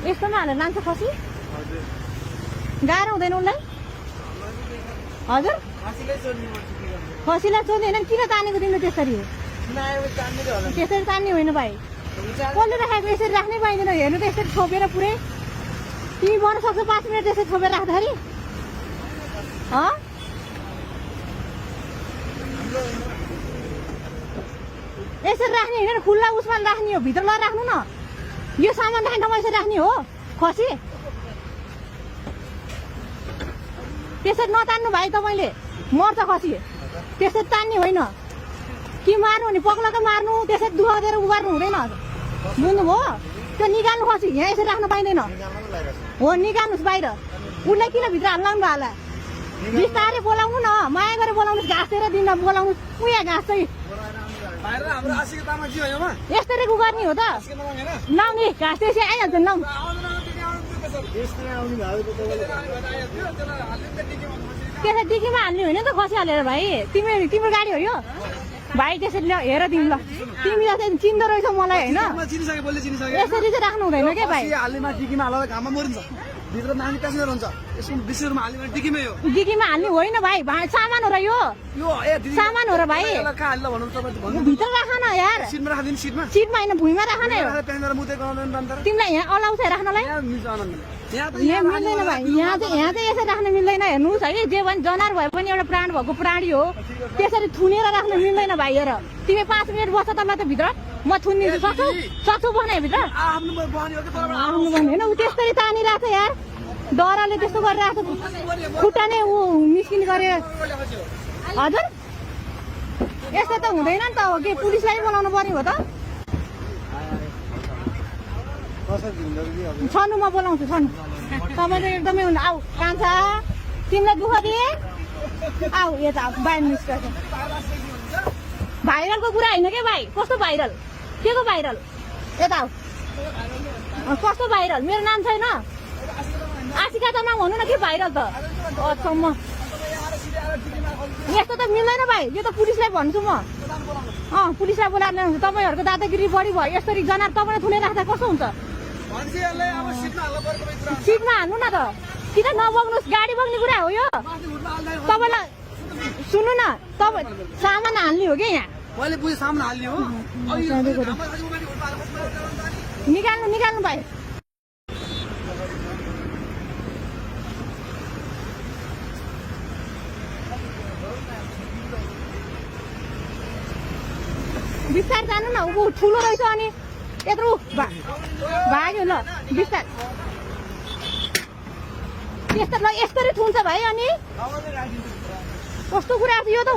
यस्तोमा हालेर लान्छ खसी गाह्रो हुँदैन उसलाई हजुर खसीलाई सोध्दैन किन तानेको तिमीले त्यसरी त्यसरी तान्ने होइन भाइ कसले राखेको यसरी राख्नै पाइँदैन हेर्नु त यसरी छोपेर पुरै तिमी बन्न सक्छौ 5 मिनट त्यसरी छोपेर राख्दाखेरि यसरी राख्ने होइन खुल्ला उसमा राख्ने हो भित्र लगेर राख्नु न यो सामान राख्ने ठाउँमा यसरी राख्ने हो खसी त्यसरी नतान्नु भाइ तपाईँले मर्छ खसी त्यसरी तान्ने होइन कि मार्नु भने पक्ला त मार्नु त्यसरी दुःख दिएर उबार्नु हुँदैन बुझ्नुभयो त्यो निकाल्नु खसी यहाँ यसरी राख्न पाइँदैन हो निकाल्नुहोस् बाहिर उसलाई किन भित्र हाल्नु होला बिस्तारै बोलाउनु न माया गरेर बोलाउनुहोस् घाँस दिएर दिन बोलाउनुहोस् उहाँ घाँस चाहिँ यस्तरी गर्ने हो त लाउने घाँस त्यसै आइहाल्छ नि लाउनु त्यसै डिकीमा हाल्ने होइन त खसी हालेर भाइ तिम्रो गाडी हो यो भाइ त्यसरी हेर तिमी ल तिमी जस्तै चिन्दो रहेछौ मलाई होइन यसरी चाहिँ राख्नु हुँदैन क्या भाइ डिकीमा हाल्ने होइन भाइ सामान हो र यो सामान हो र भाइ भित्र राख न यार सिटमा होइन भुइँमा राख न तिमीलाई यहाँ अलाउ छ राख्नलाई यहाँ मिल्दैन भाइ यहाँ चाहिँ यसरी राख्न मिल्दैन हेर्नुहोस् है जे भने जनावर भए पनि एउटा प्राण भएको प्राणी हो त्यसरी थुनेर राख्न मिल्दैन भाइ हेर तिमी 5 मिनट बस्छ त त भित्र म थुनिदिन्छु सक्छौ बनाए भित्र आफ्नो होइन ऊ त्यस्तरी तानिरहेको छ यार डराले त्यस्तो गरिरहेको छ खुट्टा नै ऊ मिस्किन गरे हजुर यस्तो त हुँदैन नि त हो कि पुलिसलाई बोलाउनु पर्ने हो त छनु म बोलाउँछु छनु तपाईँ त एकदमै हुनु आऊ कान्छा तिमीलाई दुःख दिए आऊ यता बाहिर निस्केछ भाइरलको कुरा होइन क्या भाइ कस्तो भाइरल के को भाइरल यता आऊ कस्तो भाइरल मेरो नाम छैन आशिका त नाम भन्नु न के भाइरल त अचम्म यस्तो त मिल्दैन भाइ यो त पुलिसलाई भन्छु म पुलिसलाई बोलाएर ल्याउँछु तपाईँहरूको दादागिरी बढी भयो यसरी जनावर तपाईँले थुनेर राख्दा कस्तो हुन्छ सिटमा हाल्नु न त किन नबग्नुहोस् गाडी बग्ने कुरा हो यो तपाईँलाई सुन्नु न तपाईँ सामान हाल्ने हो कि यहाँ निकाल्नु भाइ बिस्तार जानु न ऊ ठुलो रहेछ अनि यत्रो भाग्यो ल बिस्तार यस्तरी थुन्छ भाइ अनि कस्तो कुरा यो त